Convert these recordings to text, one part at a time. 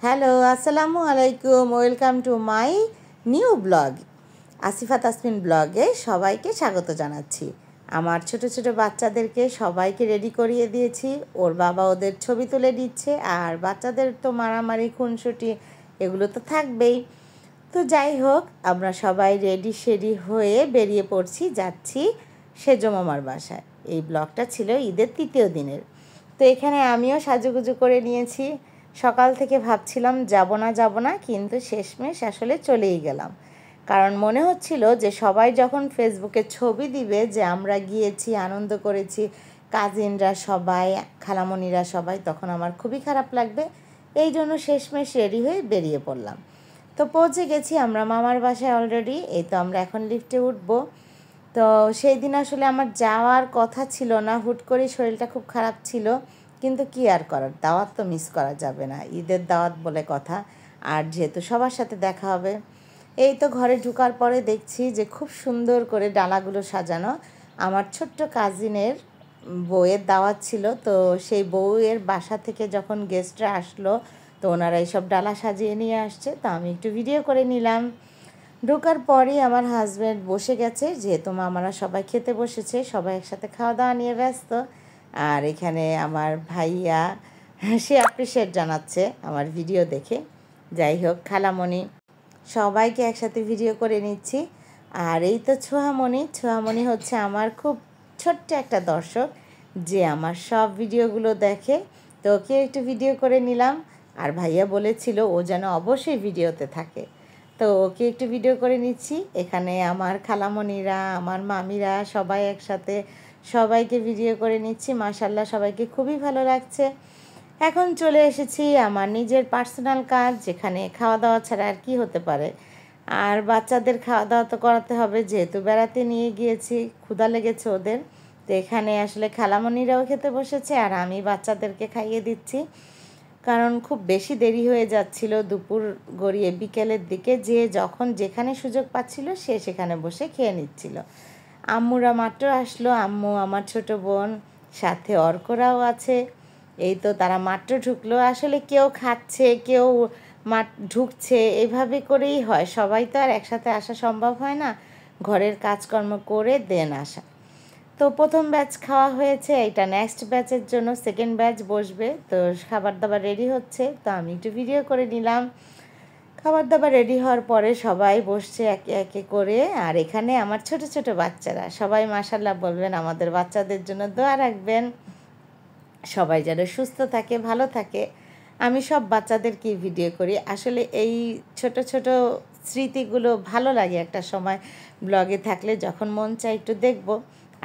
Hello, আসসালামু আলাইকুম। Welcome to my new blog. Asifa Tasmin ব্লগে সবাইকে স্বাগত জানাচ্ছি। আমার ছোট ছোট বাচ্চাদেরকে সবাইকে রেডি করিয়ে দিয়েছি। ওর বাবা ওদের ছবি তুলে দিচ্ছে, আর বাচ্চাদের তো মারামারি খুনসুটি এগুলো তো থাকবেই। তো যাই হোক, আমরা সবাই রেডি শেডি হয়ে বেরিয়ে পড়ছি, যাচ্ছি সেজো মামার বাসায়। এই ব্লগটা ছিল ঈদের ৩য় দিনের। তো এখানে আমিও সাজুগুজু করে নিয়েছি। সকাল থেকে ভাবছিলাম যাব না, কিন্তু শেষমেশ আসলে চলেই গেলাম। কারণ মনে হচ্ছিল যে সবাই যখন ফেসবুকে ছবি দিবে যে আমরা গিয়েছি, আনন্দ করেছি, কাজিনরা সবাই, খালামণিরা সবাই, তখন আমার খুবই খারাপ লাগবে। এই জন্য শেষমেশ রেডি হয়ে বেরিয়ে পড়লাম। তো পৌঁছে গেছি আমরা মামার বাসায় অলরেডি। এই তো আমরা এখন লিফটে উঠবো। তো সেই দিন আসলে আমার যাওয়ার কথা ছিল না, হুট করেই শরীরটা খুব খারাপ ছিল। কিন্তু কি আর করার, দাওয়াত তো মিস করা যাবে না, ঈদের দাওয়াত বলে কথা। আর যেহেতু সবার সাথে দেখা হবে, এই তো ঘরে ঢোকার পরে দেখছি যে খুব সুন্দর করে ডালাগুলো সাজানো। আমার ছোট্ট কাজিনের বউয়ের দাওয়াত ছিল। তো সেই বউয়ের বাসা থেকে যখন গেস্টরা আসলো, তো ওনারা এইসব ডালা সাজিয়ে নিয়ে আসছে। তো আমি একটু ভিডিও করে নিলাম। ঢোকার পরই আমার হাজব্যান্ড বসে গেছে, যেহেতু মামারা সবাই খেতে বসেছে, সবাই একসাথে খাওয়া দাওয়া নিয়ে ব্যস্ত। আর এখানে আমার ভাইয়া সে অ্যাপ্রিশিয়েট জানাচ্ছে আমার ভিডিও দেখে। যাই হোক, খালামণি সবাইকে একসাথে ভিডিও করে নিচ্ছি। আর এই তো ছোঁয়ামণি হচ্ছে আমার খুব ছোট্ট একটা দর্শক, যে আমার সব ভিডিওগুলো দেখে। তো ওকে একটু ভিডিও করে নিলাম। আর ভাইয়া বলেছিল ও যেন অবশ্যই ভিডিওতে থাকে, তো ওকে একটু ভিডিও করে নিচ্ছি। এখানে আমার খালামণিরা, আমার মামিরা সবাই একসাথে, সবাইকে ভিডিও করে নিচ্ছি। মাশাআল্লাহ, সবাইকে খুবই ভালো লাগছে। এখন চলে এসেছি আমার নিজের পার্সোনাল কাজ, যেখানে খাওয়া দাওয়া ছাড়া আর কি হতে পারে। আর বাচ্চাদের খাওয়া দাওয়া তো করাতে হবে, যেহেতু বেড়াতে নিয়ে গিয়েছি, ক্ষুধা লেগেছে ওদের। তো এখানে আসলে খালামণিরাও খেতে বসেছে, আর আমি বাচ্চাদেরকে খাইয়ে দিচ্ছি। কারণ খুব বেশি দেরি হয়ে যাচ্ছিল, দুপুর গড়িয়ে বিকেলের দিকে, যে যখন যেখানে সুযোগ পাচ্ছিল সে সেখানে বসে খেয়ে নিচ্ছিল। আম্মুরা মাত্র আসলো, আম্মু, আমার ছোট বোন, সাথে অর্করাও আছে। এই তো তারা মাত্র ঢুকলো। আসলে কেউ খাচ্ছে, কেউ ঢুকছে, এইভাবে করেই হয়। সবাই তো আর একসাথে আসা সম্ভব হয় না, ঘরের কাজকর্ম করে দেন আসা। তো প্রথম ব্যাচ খাওয়া হয়েছে, এটা নেক্সট ব্যাচের জন্য সেকেন্ড ব্যাচ বসবে। তো খাবার দাবার রেডি হচ্ছে, তো আমি একটু ভিডিও করে নিলাম। খাবার দাবার রেডি হওয়ার পরে সবাই বসছে একে একে করে। আর এখানে আমার ছোট ছোট বাচ্চারা সবাই, মাশাআল্লাহ বলবেন, আমাদের বাচ্চাদের জন্য দোয়া রাখবেন, সবাই যেন সুস্থ থাকে, ভালো থাকে। আমি সব বাচ্চাদেরকে ভিডিও করি। আসলে এই ছোট ছোট স্মৃতিগুলো ভালো লাগে একটা সময় ব্লগে থাকলে, যখন মন চায় একটু দেখব।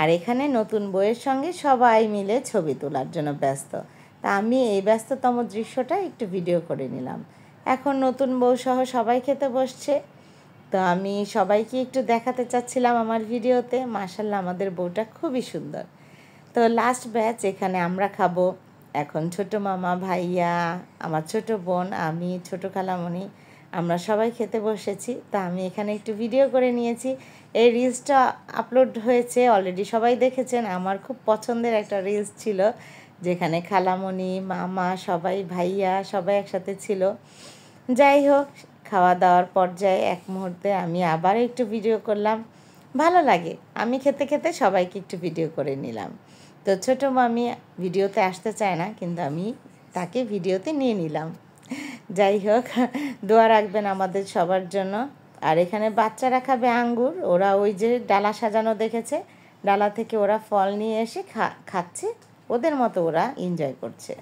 আর এখানে নতুন বইয়ের সঙ্গে সবাই মিলে ছবি তোলার জন্য ব্যস্ত। তা আমি এই ব্যস্ততম দৃশ্যটা একটু ভিডিও করে নিলাম। এখন নতুন বউ সহ সবাই খেতে বসছে। তো আমি সবাইকে একটু দেখাতে চাচ্ছিলাম আমার ভিডিওতে। মাশাআল্লাহ, আমাদের বউটা খুবই সুন্দর। তো লাস্ট ব্যাচ, এখানে আমরা খাবো। এখন ছোট মামা, ভাইয়া, আমার ছোট বোন, আমি, ছোট খালামণি, আমরা সবাই খেতে বসেছি। তা আমি এখানে একটু ভিডিও করে নিয়েছি। এই রিলসটা আপলোড হয়েছে, অলরেডি সবাই দেখেছেন। আমার খুব পছন্দের একটা রিলস ছিল, যেখানে খালামণি, মামা, সবাই, ভাইয়া সবাই একসাথে ছিল। যাই হোক, খাওয়া দাওয়ার পর্যায়ে এক মুহূর্তে আমি আবার একটু ভিডিও করলাম। ভালো লাগে, আমি খেতে খেতে সবাইকে একটু ভিডিও করে নিলাম। তো ছোটো মামি ভিডিওতে আসতে চায় না, কিন্তু আমি তাকে ভিডিওতে নিয়ে নিলাম। যাই হোক, দোয়া রাখবেন আমাদের সবার জন্য। আর এখানে বাচ্চারা খাবে আঙ্গুর। ওরা ওই যে ডালা সাজানো দেখেছে, ডালা থেকে ওরা ফল নিয়ে এসে খাচ্ছে, ওদের মতো ওরা এনজয় করছে।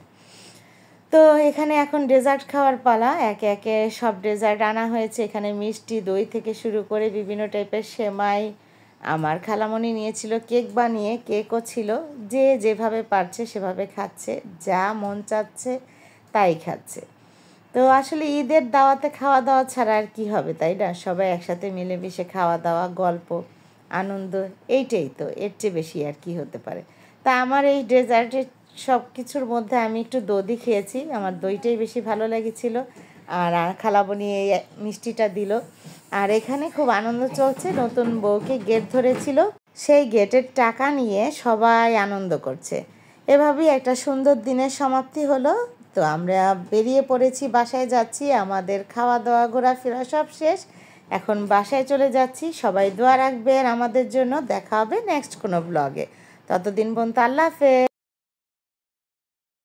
তো এখানে এখন ডেজার্ট খাওয়ার পালা। একে একে সব ডেজার্ট আনা হয়েছে। এখানে মিষ্টি দই থেকে শুরু করে বিভিন্ন টাইপের সেমাই। আমার খালামণি নিয়েছিল কেক বানিয়ে, কেকও ছিল। যে যেভাবে পারছে সেভাবে খাচ্ছে, যা মন চাচ্ছে তাই খাচ্ছে। তো আসলে ঈদের দাওয়াতে খাওয়া দাওয়া ছাড়া আর কী হবে, তাই না? সবাই একসাথে মিলেমিশে খাওয়া দাওয়া, গল্প, আনন্দ, এইটাই তো, এর চেয়ে বেশি আর কি হতে পারে। তা আমার এই ডেজার্টের সব কিছুর মধ্যে আমি একটু দই খেয়েছি, আমার দইটাই বেশি ভালো লেগেছিলো। আর খালামণি এই মিষ্টিটা দিল। আর এখানে খুব আনন্দ চলছে। নতুন বউকে গেট ধরেছিল, সেই গেটের টাকা নিয়ে সবাই আনন্দ করছে। এভাবেই একটা সুন্দর দিনের সমাপ্তি হলো। তো আমরা বেরিয়ে পড়েছি, বাসায় যাচ্ছি। আমাদের খাওয়া দাওয়া ঘোরাফেরা সব শেষ, এখন বাসায় চলে যাচ্ছি। সবাই দোয়া রাখবেন আমাদের জন্য। দেখা হবে নেক্সট কোনো ব্লগে। ততদিন পর্যন্ত আল্লাহ হাফেজ।